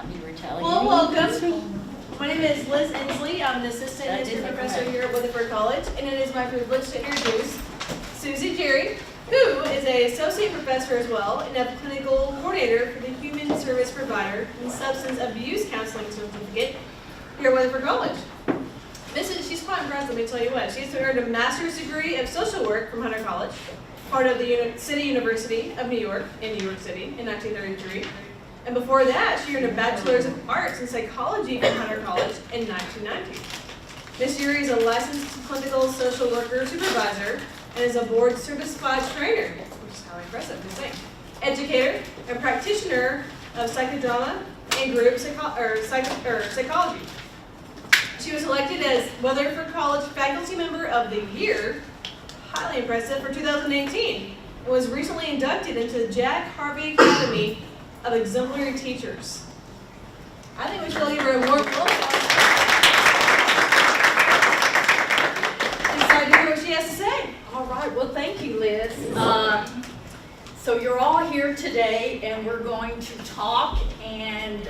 not be retaliating. Well, welcome. My name is Liz Inslee. I'm an assistant history professor here at Weatherford College, and it is my privilege to introduce Susie Jary, who is an associate professor as well and a clinical coordinator for the Human Service Provider and Substance Abuse Counseling Certificate here at Weatherford College. She's quite impressed, let me tell you what. She's earned a master's degree of social work from Hunter College, part of the City University of New York in New York City in 1933. And before that, she earned a Bachelor's of Arts in Psychology from Hunter College in 1990. Ms. Jary is a licensed clinical social worker supervisor and is a board certified trainer, which is highly impressive, I think. Educator and practitioner of psychodrama and group psychology. She was elected as Weatherford College Faculty Member of the Year, highly impressive, for 2018, and was recently inducted into the Jack Harvey Academy of Exemplary Teachers. I think we should all give her a warm applause. Excited to hear what she has to say. All right, well, thank you, Liz. So you're all here today, and we're going to talk and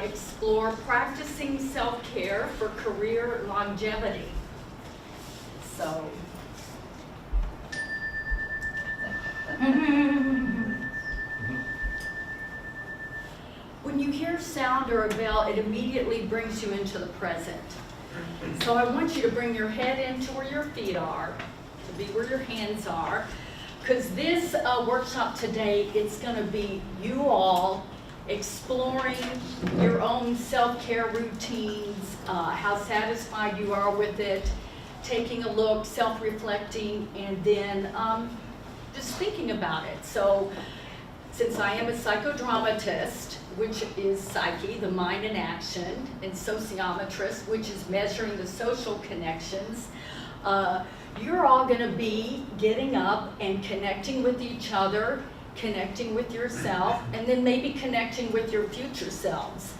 explore practicing self-care for career longevity. So, when you hear sound or a bell, it immediately brings you into the present. So I want you to bring your head into where your feet are, to be where your hands are, because this workshop today, it's going to be you all exploring your own self-care routines, how satisfied you are with it, taking a look, self-reflecting, and then just thinking about it. So since I am a psychodramatist, which is psyche, the mind in action, and sociometrist, which is measuring the social connections, you're all going to be getting up and connecting with each other, connecting with yourself, and then maybe connecting with your future selves.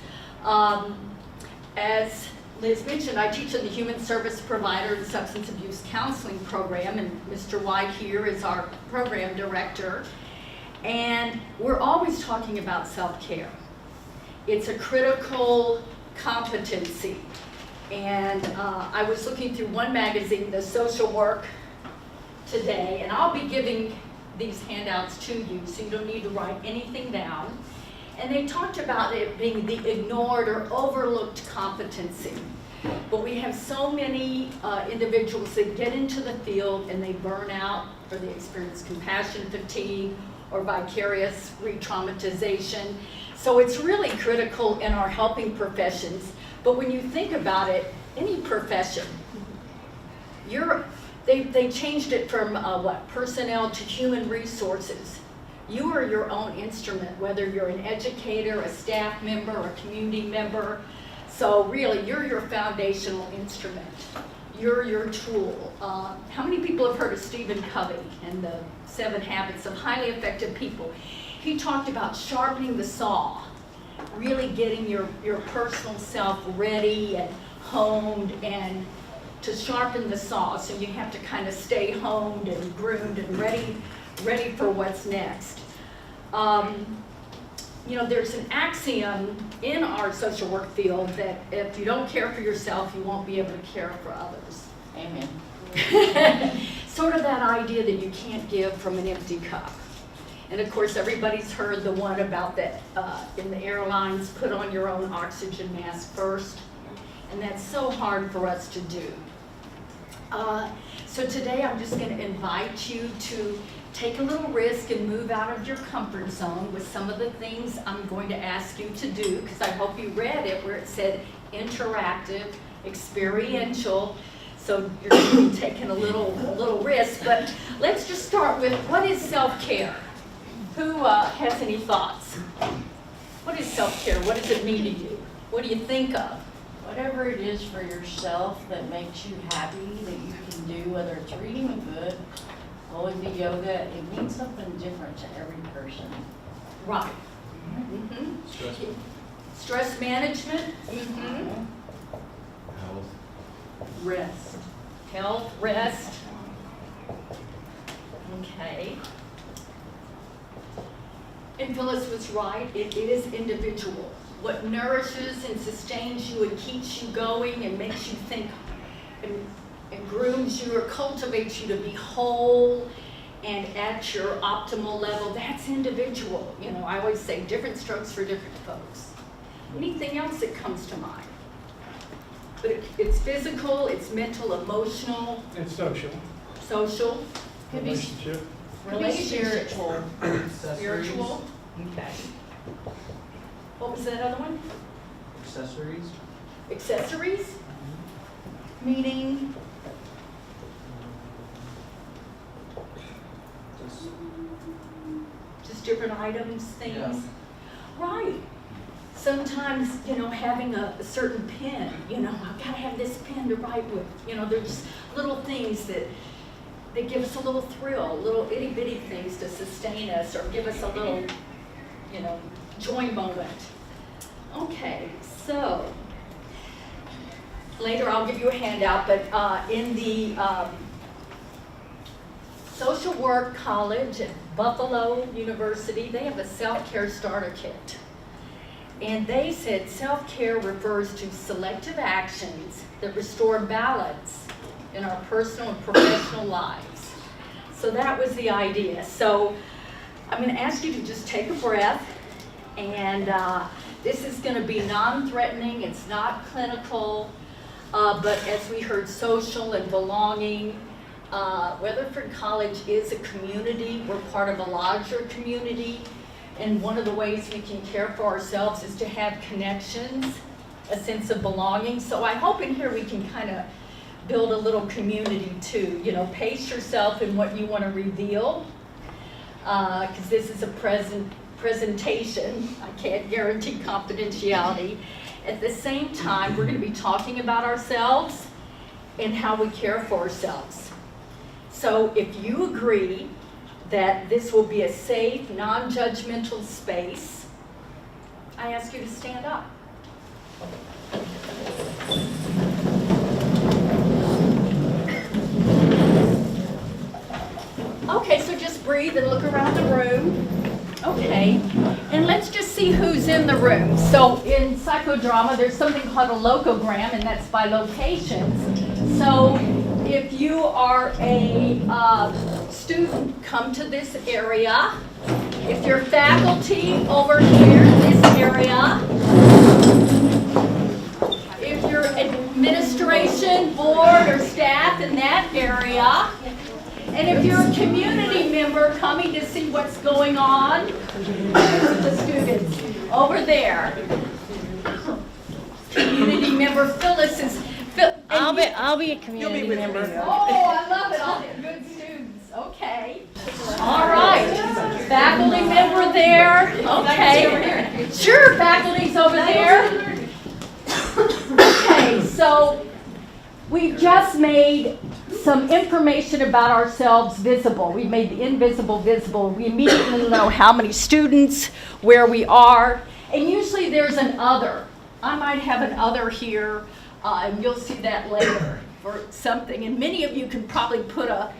As Liz mentioned, I teach in the Human Service Provider and Substance Abuse Counseling Program, and Mr. White here is our program director. And we're always talking about self-care. It's a critical competency. And I was looking through one magazine, The Social Work, today, and I'll be giving these handouts to you, so you don't need to write anything down. And they talked about it being the ignored or overlooked competency. But we have so many individuals that get into the field and they burn out, or they experience compassion fatigue, or vicarious re-traumatization. So it's really critical in our helping professions. But when you think about it, any profession, they changed it from personnel to human resources. You are your own instrument, whether you're an educator, a staff member, a community member. So really, you're your foundational instrument. You're your tool. How many people have heard of Stephen Covey and the 7 Habits of Highly Effective People? He talked about sharpening the saw, really getting your personal self ready and honed, and to sharpen the saw. So you have to kind of stay honed and groomed and ready for what's next. There's an axiom in our social work field that if you don't care for yourself, you won't be able to care for others. Amen. Sort of that idea that you can't give from an empty cup. And of course, everybody's heard the one about that in the airlines, put on your own oxygen mask first. And that's so hard for us to do. So today I'm just going to invite you to take a little risk and move out of your comfort zone with some of the things I'm going to ask you to do, because I hope you read it where it said interactive, experiential. So you're going to be taking a little risk. But let's just start with, what is self-care? Who has any thoughts? What is self-care? What does it mean to you? What do you think of? Whatever it is for yourself that makes you happy, that you can do, whether it's reading a book, going to yoga, it means something different to every person. Right. Mm-hmm. Stress management. Health. Rest. Health, rest. Okay. And Phyllis was right, it is individual. what nourishes and sustains you and keeps you going and makes you think and grooms you or cultivates you to be whole and at your optimal level, that's individual. You know, I always say different strokes for different folks. Anything else that comes to mind? But it's physical, it's mental, emotional, And social. social, Could be Relationship. spiritual. spiritual. Okay. What was that other one? Accessories. Accessories? Meaning? Just different items, things? Yeah. Right. Sometimes, you know, having a certain pen, you know, I've got to have this pen to write with. You know, there's little things that give us a little thrill, little itty bitty things to sustain us or give us a little, you know, joy moment. Okay, so later I'll give you a handout, but in the Social Work College at Buffalo University, they have a self-care starter kit. And they said self-care refers to selective actions that restore balance in our personal and professional lives. So that was the idea. So I'm going to ask you to just take a breath, and this is going to be non-threatening. It's not clinical, but as we heard, social and belonging. Weatherford College is a community. We're part of a larger community. And one of the ways we can care for ourselves is to have connections, a sense of belonging. So I hope in here we can kind of build a little community too. You know, pace yourself in what you want to reveal, because this is a presentation. I can't guarantee confidentiality. At the same time, we're going to be talking about ourselves and how we care for ourselves. So if you agree that this will be a safe, non-judgmental space, I ask you to stand up. Okay, so just breathe and look around the room. Okay, and let's just see who's in the room. So in psychodrama, there's something called a locogram, and that's by locations. So if you are a student, come to this area. If you're faculty, over here, this area. If you're administration, board, or staff in that area. And if you're a community member coming to see what's going on with the students, over there. Community member Phyllis is... I'll be a community member. Oh, I love it. All the good students. Okay. All right. Faculty member there. Okay. Sure, faculty's over there. Okay, so we've just made some information about ourselves visible. We've made the invisible visible. We immediately know how many students, where we are, and usually there's an other. I might have an other here. And you'll see that later for something. And many of you can probably put a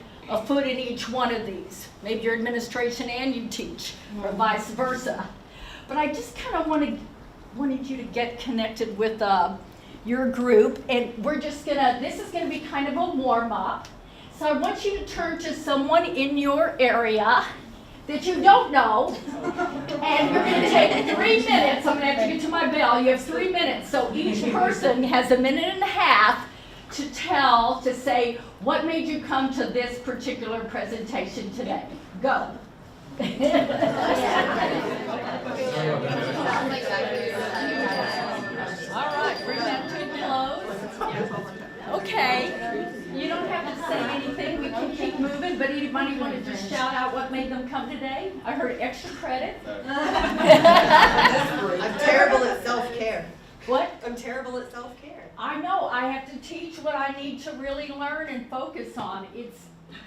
foot in each one of these. Maybe you're administration and you teach, or vice versa. But I just kind of wanted you to get connected with your group. And we're just this is gonna be kind of a warm up. So I want you to turn to someone in your area that you don't know, and you're going to take 3 minutes. I'm going to have to get to my bell. You have 3 minutes. So each person has a minute and a half to say what made you come to this particular presentation today. Go. All right, bring that to a close. Okay. You don't have to say anything. We can keep moving, but anybody want to just shout out what made them come today? I heard extra credit. I'm terrible at self-care. What? I'm terrible at self-care. I know. I have to teach what I need to really learn and focus on.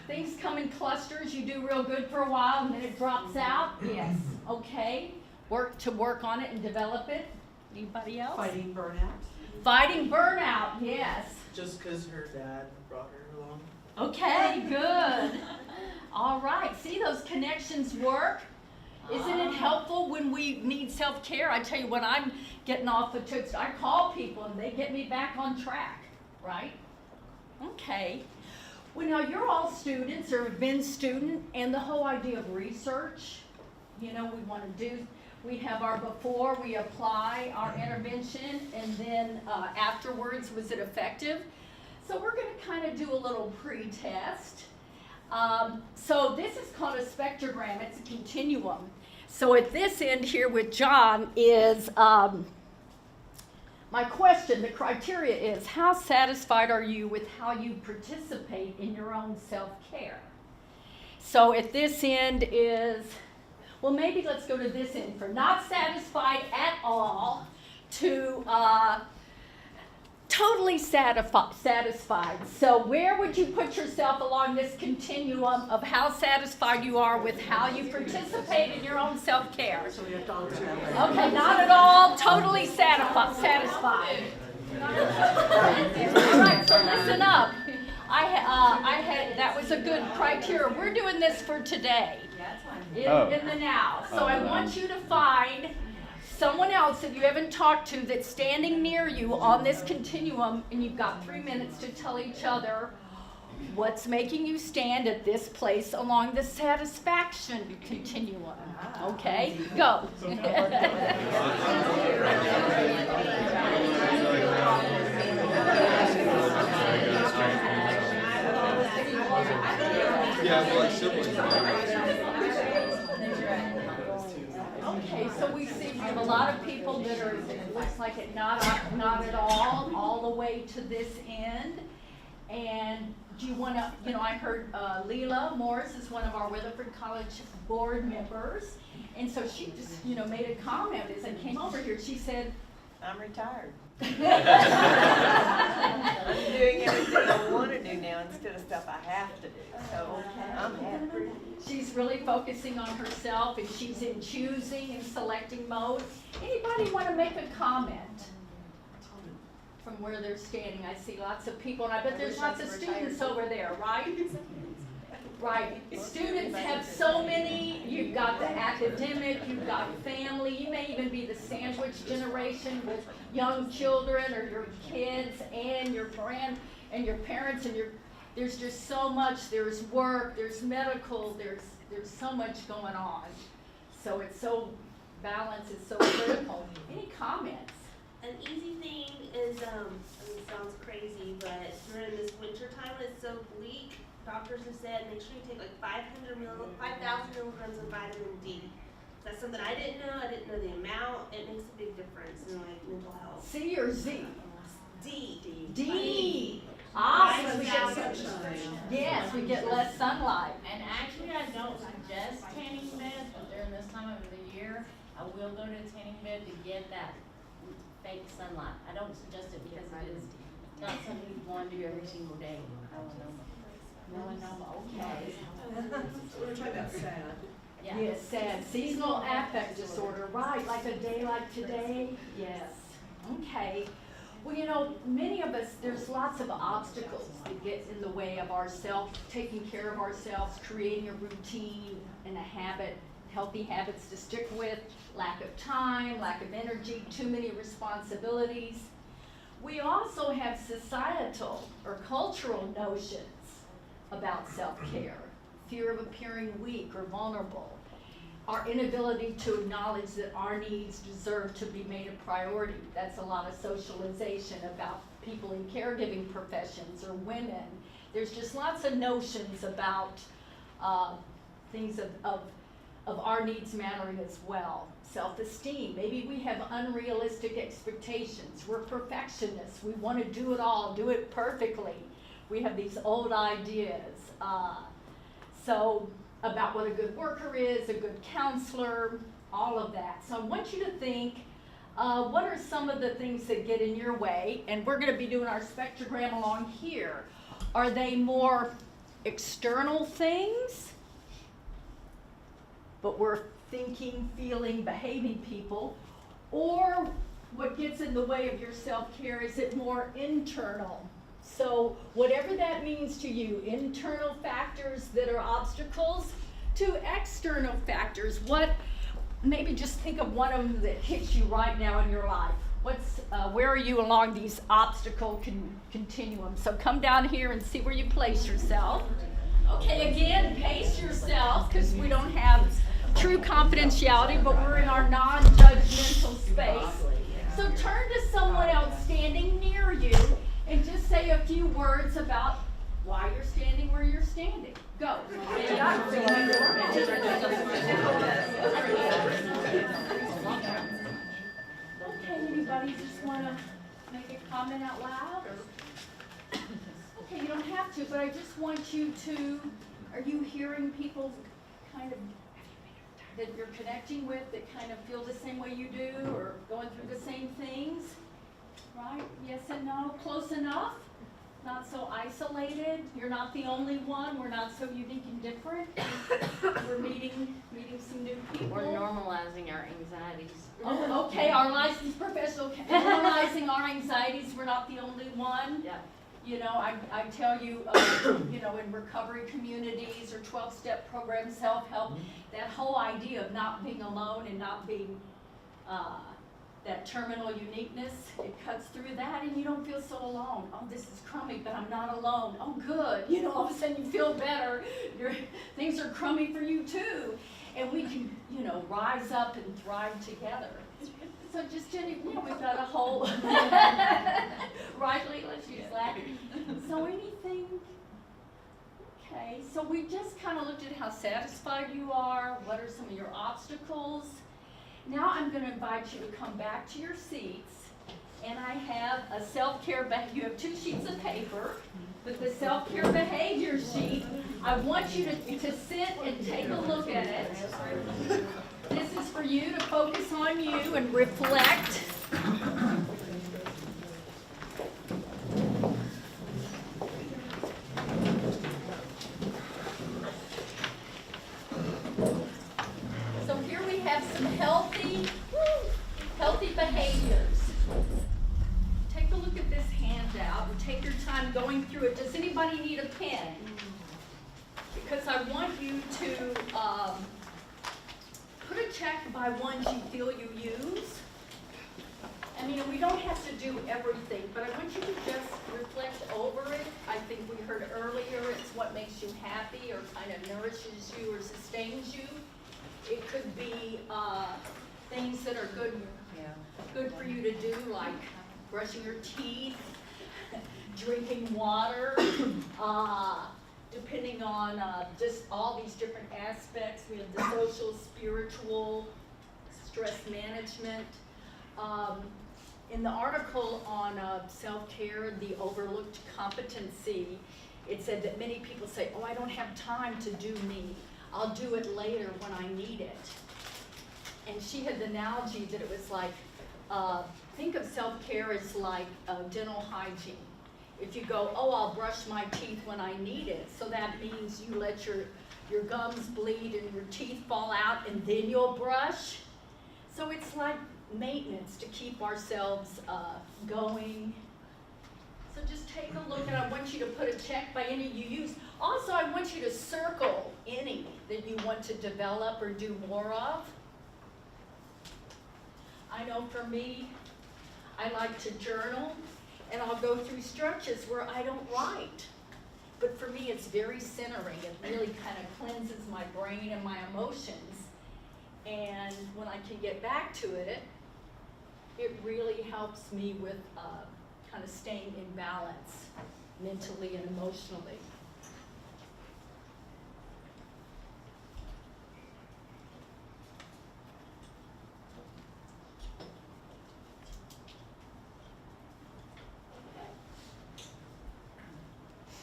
Things come in clusters. You do real good for a while, and then it drops out. Yes. Okay. Work on it and develop it. Anybody else? Fighting burnout. Fighting burnout. Yes. Just because her dad brought her along. Okay, good. All right, see those connections work? Isn't it helpful when we need self-care? I tell you, when I'm getting off the toots, I call people and they get me back on track, right? Okay. Well, now you're all students or have been student, and the whole idea of research, we want to do, we have our before, we apply our intervention, and then afterwards, was it effective? So we're going to kind of do a little pre-test. So this is called a spectrogram. It's a continuum. So at this end here with John is my question, the criteria is, how satisfied are you with how you participate in your own self-care? So at this end is, well, maybe let's go to this end, for not satisfied at all to totally satisfied. So where would you put yourself along this continuum of how satisfied you are with how you participate in your own self-care? So we have to alter that. Okay, not at all, totally satisfied. All right, so listen up. That was a good criteria. We're doing this for today, in the now. So I want you to find someone else that you haven't talked to that's standing near you on this continuum, and you've got 3 minutes to tell each other what's making you stand at this place along the satisfaction continuum. Okay, go. Yeah, well, like siblings. Okay, so we see we have a lot of people that are, it looks like it not at all the way to this end. And do you want to, I heard Leela Morris is one of our Weatherford College board members. And so she just, made a comment as I came over here. She said, I'm retired. I'm doing everything I want to do now instead of stuff I have to do. So I'm happy. she's really focusing on herself, and she's in choosing and selecting mode. Anybody want to make a comment from where they're standing? I see lots of people, and I bet there's lots of students over there, right? Right. Students have so many. You've got the academic, you've got family. You may even be the sandwich generation with young children or your kids and your parents and there's just so much. There's work, there's medical, there's so much going on. So it's so balance is so critical. Any comments? An easy thing is, it sounds crazy, but during this winter time when it's so bleak, doctors have said make sure you take like 5,000 milligrams of vitamin D. That's something I didn't know. I didn't know the amount. It makes a big difference in like mental health. C or Z? D. D. Awesome. We get sunshine. Yes, we get less sunlight. And actually, I don't suggest tanning beds, but during this time of the year, I will go to a tanning bed to get that fake sunlight. I don't suggest it because it is not something you want to do every single day. No, okay. We're talking about sad. Yeah. Yes, sad. Seasonal affect disorder, right, like a day like today? Yes. Okay. Well, many of us, there's lots of obstacles that get in the way of ourselves, taking care of ourselves, creating a routine and a habit, healthy habits to stick with, lack of time, lack of energy, too many responsibilities. We also have societal or cultural notions about self-care, fear of appearing weak or vulnerable, our inability to acknowledge that our needs deserve to be made a priority. That's a lot of socialization about people in caregiving professions or women. There's just lots of notions about things of our needs mattering as well. Self-esteem, maybe we have unrealistic expectations. We're perfectionists. We want to do it all, do it perfectly. We have these old ideas. So about what a good worker is, a good counselor, all of that. So I want you to think, what are some of the things that get in your way? And we're going to be doing our spectrogram along here. Are they more external things? But we're thinking, feeling, behaving people. Or what gets in the way of your self-care, is it more internal? So whatever that means to you, internal factors that are obstacles to external factors. What maybe just think of one of them that hits you right now in your life. Where are you along these obstacle continuum? So come down here and see where you place yourself. Okay, again, pace yourself, because we don't have true confidentiality, but we're in our non-judgmental space. So turn to someone else standing near you and just say a few words about why you're standing where you're standing. Go. Okay, anybody just want to make a comment out loud? Or? Okay, you don't have to, but I just want you to, are you hearing people kind of that you're connecting with that kind of feel the same way you do or going through the same things? Right? Yes and no? Close enough? Not so isolated? You're not the only one? We're not so unique and different? We're meeting some new people? We're normalizing our anxieties. Oh, okay, our licensed professional, normalizing our anxieties, we're not the only one. Yeah. You know, I tell you, you know, in recovery communities or 12-step programs, self-help, that whole idea of not being alone and not being that terminal uniqueness, it cuts through that and you don't feel so alone. Oh, this is crummy, but I'm not alone. Oh, good. You know, all of a sudden you feel better. Things are crummy for you too. And we can, you know, rise up and thrive together. So just, you know, we've got a whole, right, Leela, she's laughing. So anything, okay, so we just kind of looked at how satisfied you are, what are some of your obstacles. Now I'm going to invite you to come back to your seats, and I have a self-care, you have 2 sheets of paper with the self-care behavior sheet. I want you to sit and take a look at it. This is for you to focus on you and reflect. So here we have some healthy behaviors. Take a look at this handout and take your time going through it. Does anybody need a pen? Because I want you to put a check by ones you feel you use. I mean, we don't have to do everything, but I want you to just reflect over it. I think we heard earlier, it's what makes you happy or kind of nourishes you or sustains you. It could be things that are good for you to do, like brushing your teeth, drinking water, depending on just all these different aspects. We have the social, spiritual, stress management. In the article on self-care, the overlooked competency, it said that many people say, oh, I don't have time to do me. I'll do it later when I need it. And she had the analogy that it was like, think of self-care as like dental hygiene. If you go, oh, I'll brush my teeth when I need it, so that means you let your gums bleed and your teeth fall out and then you'll brush. So it's like maintenance to keep ourselves going. So just take a look, and I want you to put a check by any you use. Also, I want you to circle any that you want to develop or do more of. I know for me, I like to journal, and I'll go through stretches where I don't write. But for me, it's very centering. It really kind of cleanses my brain and my emotions. And when I can get back to it, it really helps me with kind of staying in balance mentally and emotionally.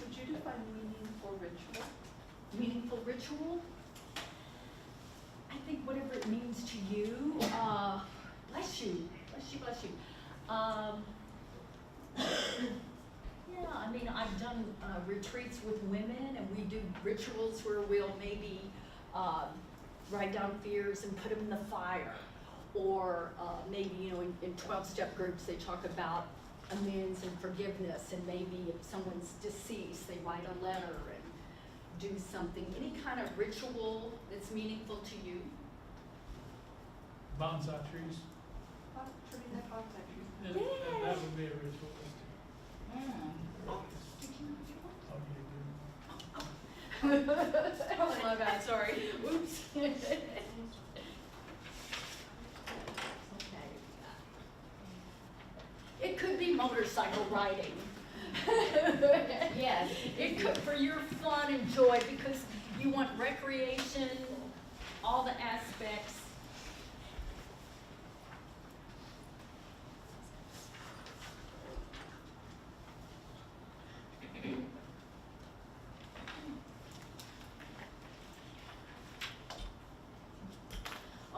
Would you define meaningful ritual? Meaningful ritual? I think whatever it means to you, bless you. Yeah, I mean, I've done retreats with women, and we do rituals where we'll maybe write down fears and put them in the fire. Or maybe, you know, in 12-step groups, they talk about amends and forgiveness, and maybe if someone's deceased, they write a letter and do something. Any kind of ritual that's meaningful to you? bonsai trees. That would be a ritualistic. Oh, you do. Oh, my bad, sorry. Oops. Okay. It could be motorcycle riding. Yes. It could, for your fun and joy, because you want recreation, all the aspects.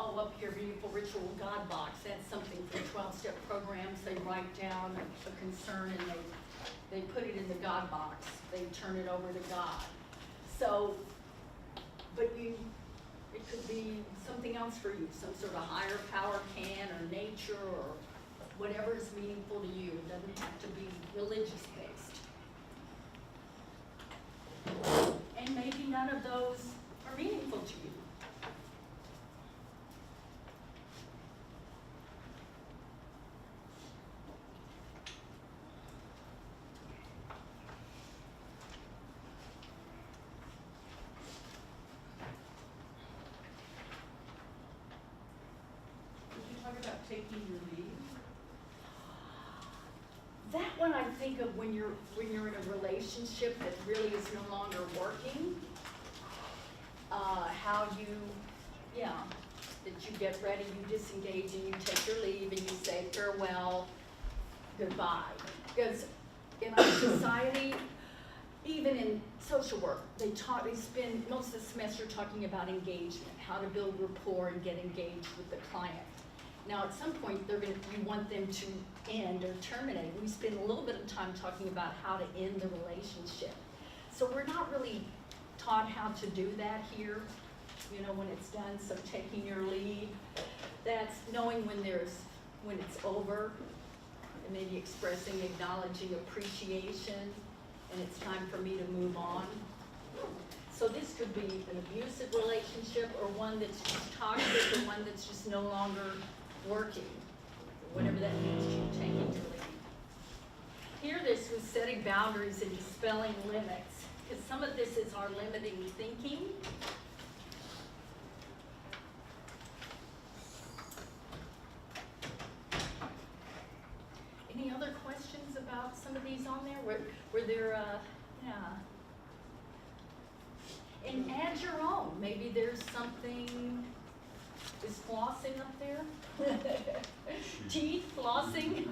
Oh, up here, beautiful ritual God box, that's something for 12-step programs. They write down a concern and they put it in the God box. They turn it over to God. So, but it could be something else for you, some sort of higher power can, or nature, or whatever is meaningful to you. It doesn't have to be religious based. And maybe none of those are meaningful to you. About taking your leave? That one I think of when you're in a relationship that really is no longer working. How that you get ready, you disengage and you take your leave and you say farewell, goodbye. Because in our society, even in social work, they spend most of the semester talking about engagement, how to build rapport and get engaged with the client. Now, at some point, you want them to end or terminate. We spend a little bit of time talking about how to end the relationship. So we're not really taught how to do that here, when it's done. So taking your leave, that's knowing when it's over, and maybe expressing, acknowledging appreciation, and it's time for me to move on. So this could be an abusive relationship, or one that's just toxic, or one that's just no longer working, whatever that means to you, taking your leave. Here, this was setting boundaries and dispelling limits, because some of this is our limiting thinking. Any other questions about some of these on there? Were there, and add your own. Maybe there's something. Is flossing up there? Teeth, flossing.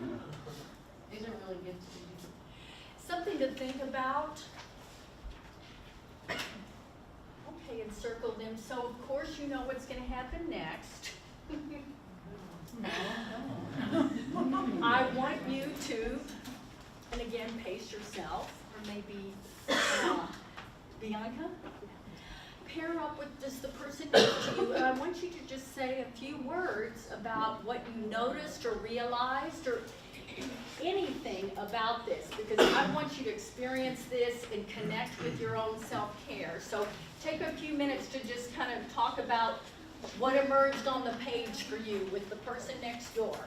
These are really good to do. Something to think about. Okay, and circle them. So of course you know what's going to happen next. I want you to, and again, pace yourself, or maybe Bianca. Pair up with just the person next to you, and I want you to just say a few words about what you noticed or realized or anything about this, because I want you to experience this and connect with your own self-care. So take a few minutes to just kind of talk about what emerged on the page for you with the person next door.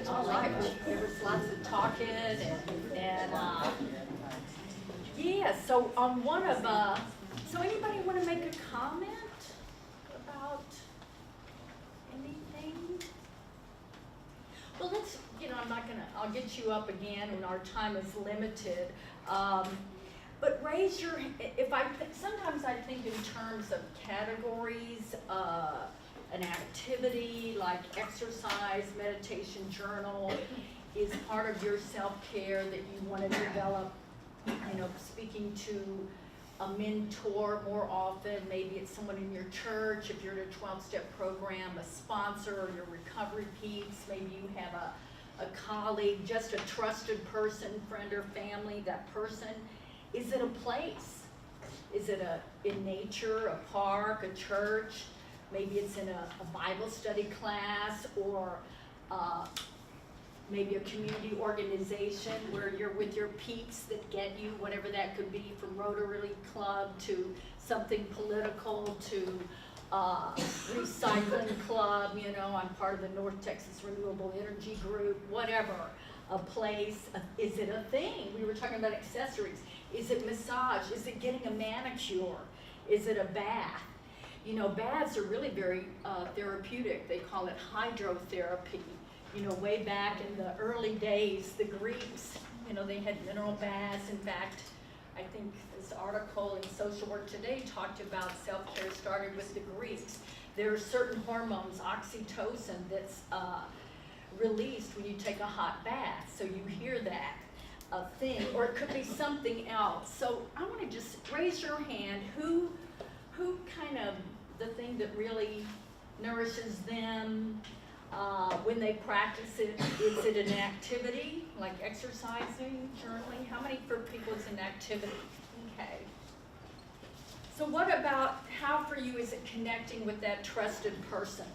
All right, there was lots of talking and yeah, so on one of, so anybody want to make a comment about anything? Well, let's, I'll get you up again when our time is limited. But raise your, sometimes I think in terms of categories, an activity like exercise, meditation, journal is part of your self-care that you want to develop, speaking to a mentor more often. Maybe it's someone in your church, if you're in a 12-step program, a sponsor, or your recovery peeps. Maybe you have a colleague, just a trusted person, friend or family. That person, is it a place? Is it in nature, a park, a church? maybe it's in a Bible study class, or maybe a community organization where you're with your peeps that get you, whatever that could be, from Rotary Club to something political to recycling club, you know, I'm part of the North Texas Renewable Energy Group, whatever, a place, is it a thing? We were talking about accessories. Is it massage? Is it getting a manicure? Is it a bath? You know, baths are really very therapeutic. They call it hydrotherapy. You know, way back in the early days, the Greeks, you know, they had mineral baths. In fact, I think this article in Social Work Today talked about self-care started with the Greeks. There are certain hormones, oxytocin, that's released when you take a hot bath. So you hear that, a thing, or it could be something else. So I want to just raise your hand, who kind of, the thing that really nourishes them when they practice it, is it an activity, like exercising, journaling? How many for people is an activity? Okay. So what about, how for you is it connecting with that trusted person?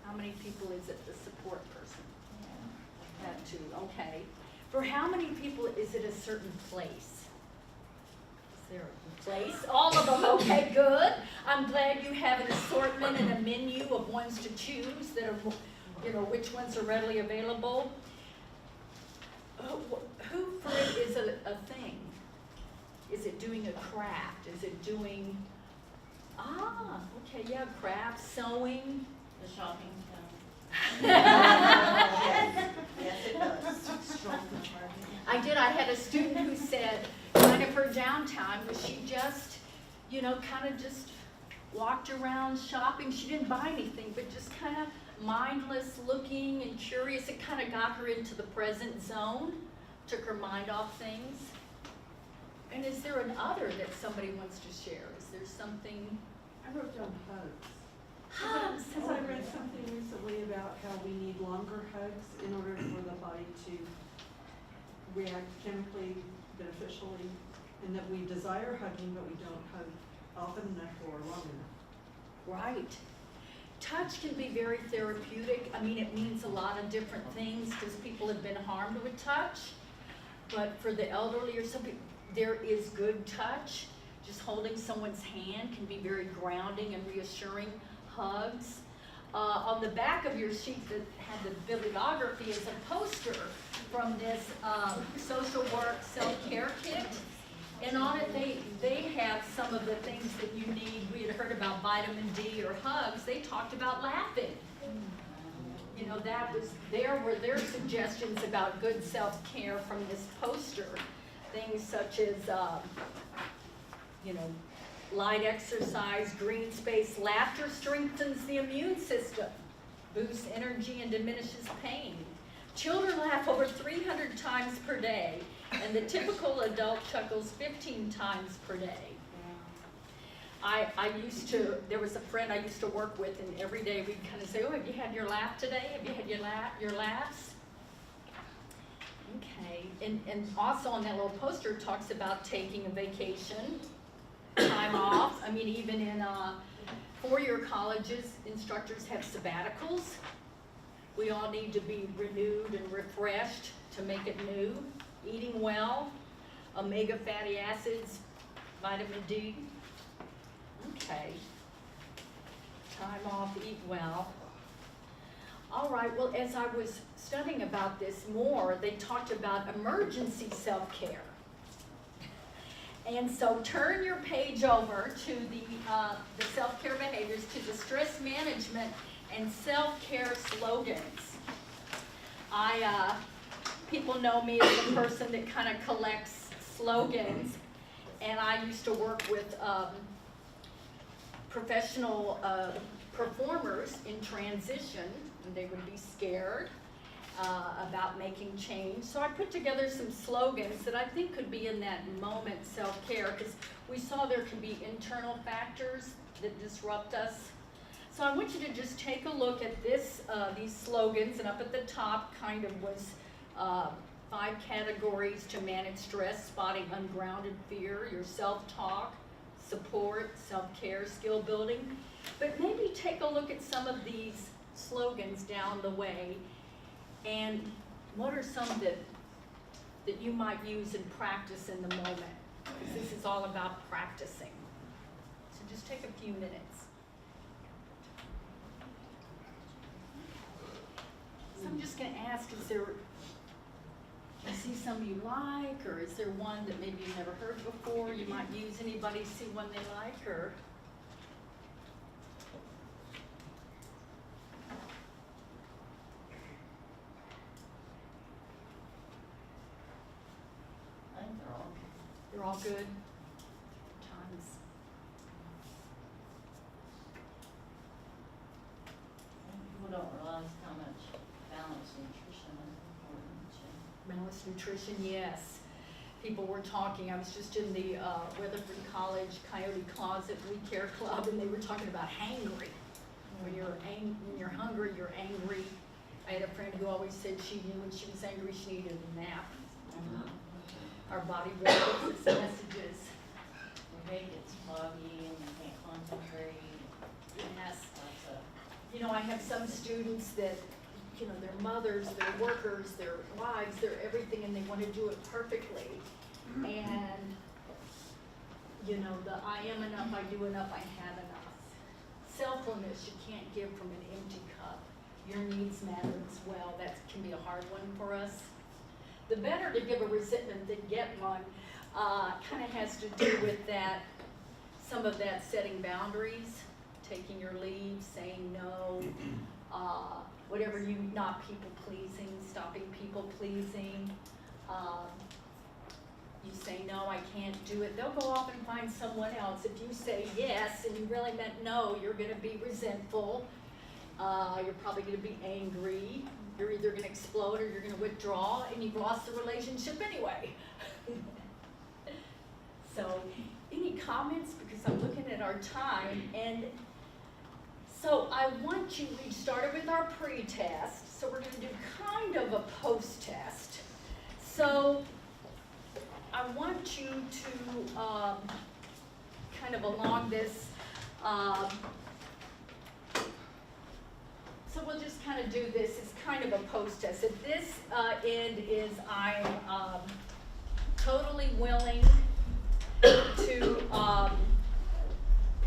How many people is it the support person? Yeah. That too, okay. For how many people is it a certain place? Is there a place? All of them, okay, good. I'm glad you have an assortment and a menu of ones to choose that are, you know, which ones are readily available. Who for it is a thing? Is it doing a craft? Is it doing, okay, yeah, craft, sewing. The shopping Yes, it does. I had a student who said, kind of her downtime was she just, you know, kind of just walked around shopping. She didn't buy anything, but just kind of mindless looking and curious. It kind of got her into the present zone, took her mind off things. And is there an other that somebody wants to share? Is there something? I wrote down hugs. Hugs. Because I read something recently about how we need longer hugs in order for the body to react chemically beneficially, and that we desire hugging, but we don't hug often enough or long enough. Right. Touch can be very therapeutic. I mean, it means a lot of different things because people have been harmed with touch. But for the elderly or some people, there is good touch. Just holding someone's hand can be very grounding and reassuring. Hugs. On the back of your sheet that had the bibliography is a poster from this social work self-care kit. And on it, they have some of the things that you need. We had heard about vitamin D or hugs. They talked about laughing. You know, that was, there were their suggestions about good self-care from this poster. Things such as, you know, light exercise, green space, laughter strengthens the immune system, boosts energy and diminishes pain. Children laugh over 300 times per day, and the typical adult chuckles 15 times per day. I used to, there was a friend I used to work with, and every day we'd kind of say, oh, have you had your laugh today? Have you had your laughs? Okay, and also on that little poster it talks about taking a vacation, time off. I mean, even in four-year colleges, instructors have sabbaticals. We all need to be renewed and refreshed to make it new. Eating well, omega fatty acids, vitamin D. Okay. Time off, eat well. All right, well, as I was studying about this more, they talked about emergency self-care. And so turn your page over to the self-care behaviors, to the stress management and self-care slogans. People know me as a person that kind of collects slogans, and I used to work with professional performers in transition, and they would be scared about making change. So I put together some slogans that I think could be in that moment self-care, because we saw there can be internal factors that disrupt us. So I want you to just take a look at this, these slogans, and up at the top kind of was 5 categories to manage stress: spotting ungrounded fear, your self-talk, support, self-care, skill building. But maybe take a look at some of these slogans down the way, and what are some that you might use and practice in the moment? Because this is all about practicing. So just take a few minutes. So I'm just gonna ask, do you see some you like, or is there one that maybe you've never heard before you might use? Anybody see one they like, or? I think They're all good times. people don't realize how much balanced nutrition is important to. Balanced nutrition, yes. People were talking, I was just in the Weatherford College Coyote Closet We Care Club, and they were talking about hangry. When you're hungry, you're angry. I had a friend who always said she knew when she was angry, she needed a nap. Our body records its messages. Your head gets foggy and you can't concentrate. Yes. Lots of, You know, I have some students that, you know, they're mothers, they're workers, they're wives, they're everything, and they want to do it perfectly. And, you know, the I am enough, I do enough, I have enough. Selflessness, you can't give from an empty cup. Your needs matter as well. That can be a hard one for us. The better to give a resentment than get one kind of has to do with that, some of that setting boundaries, taking your leave, saying no, whatever you, not people pleasing, stopping people pleasing. You say, no, I can't do it. They'll go off and find someone else. If you say yes and you really meant no, you're gonna be resentful. You're probably gonna be angry. You're either gonna explode or you're gonna withdraw, and you've lost the relationship anyway. So, any comments? Because I'm looking at our time, and so I want you, we started with our pre-test, so we're gonna do kind of a post-test. So, I want you to, kind of along this, so we'll just kind of do this, it's kind of a post-test. At this end is I'm totally willing to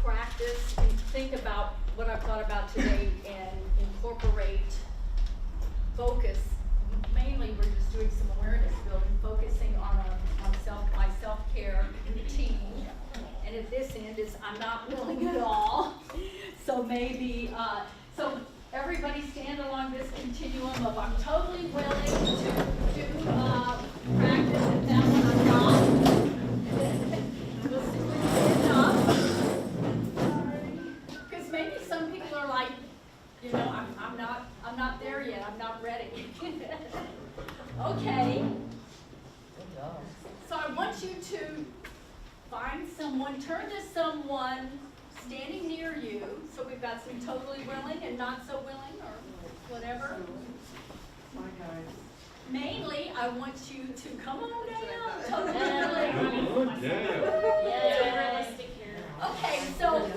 practice and think about what I've thought about today and incorporate focus. Mainly, we're just doing some awareness building, focusing on my self-care routine. And at this end is I'm not willing at all. So maybe, so everybody stand along this continuum of I'm totally willing to do practice, and that one I'm not. We'll see if we can enough. Because maybe some people are like, you know, I'm not there yet. I'm not ready. Okay. good job. So I want you to find someone, turn to someone standing near you. So we've got some totally willing and not so willing, or whatever. My guys. Mainly, I want you to come on down, totally willing. Yeah. Realistic here. Okay, so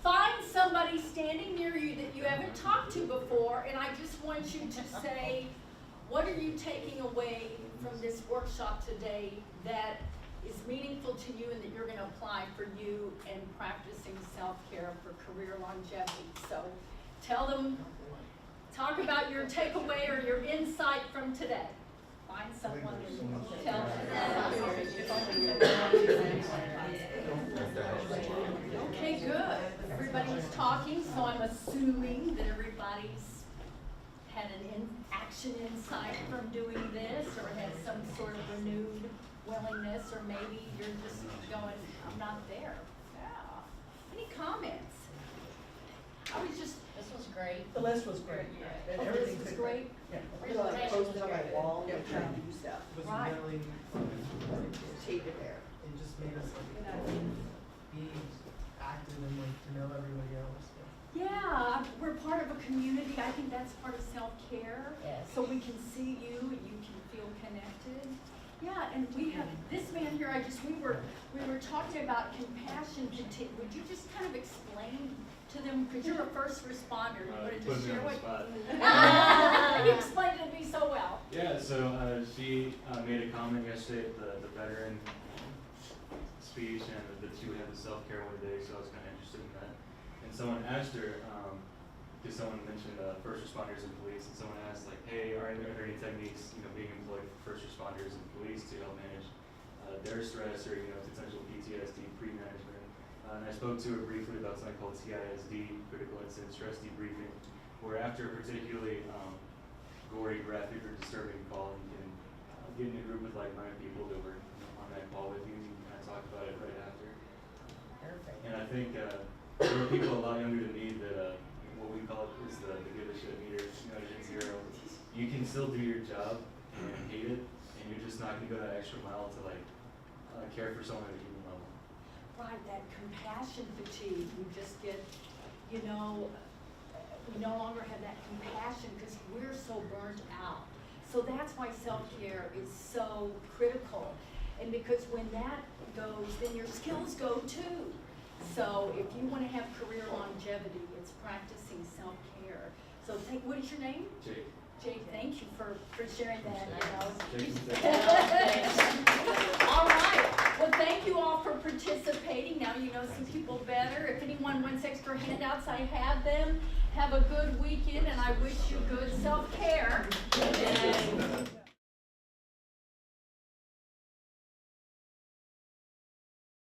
find somebody standing near you that you haven't talked to before, and I just want you to say, what are you taking away from this workshop today that is meaningful to you and that you're going to apply for you in practicing self-care for career longevity? So tell them, talk about your takeaway or your insight from today. Find someone and tell them. Okay, good. Everybody's talking, so I'm assuming that everybody's had an action insight from doing this, or had some sort of renewed willingness, or maybe you're just going, I'm not there. Yeah. Any comments? This was great. The list was great. And Oh, this everything was fit great. Yeah. I feel like posted on my wall, Yeah. like trying to do stuff. It was Right. really fun. Tape it there. It just made us Good like idea. be active and like to know everybody else. Yeah, we're part of a community. I think that's part of self-care. Yes. So we can see you and you can feel connected. Yeah, and we have this man here. We were talking about compassion. Would you just kind of explain to to them, because you're a first responder, you want to Put just me share on the what? spot. You explained it to me so well. Yeah, so she made a comment yesterday at the veteran speech, and that she would have the self-care one day, so I was kind of interested in that. And someone asked her, because someone mentioned first responders and police, and someone asked, like, hey, are there any techniques, being employed for first responders and police to help manage their stress or, potential PTSD pre-management? And I spoke to her briefly about something called CISD, Critical Incident Stress Debriefing, where after a particularly gory, graphic, or disturbing call, you can get in a group with like-minded people that were on that call with you, and you can kind of talk about it right after. Perfect. And I think there are people a lot younger than me that what we call it is the give a shit meter, to hit zero. You can still do your job and hate it, and you're just not going to go that extra mile to care for someone at a human level. Right, that compassion fatigue, we just get, we no longer have that compassion because we're so burnt out. So that's why self-care is so critical. And because when that goes, then your skills go too. So if you want to have career longevity, it's practicing self-care. So what is your name? Jake. Jake, thank you for sharing that, Jake's All right, well, thank you all for participating. Now you know some people better. If anyone wants extra handouts, I have them. Have a good weekend, and I wish you good self-care. And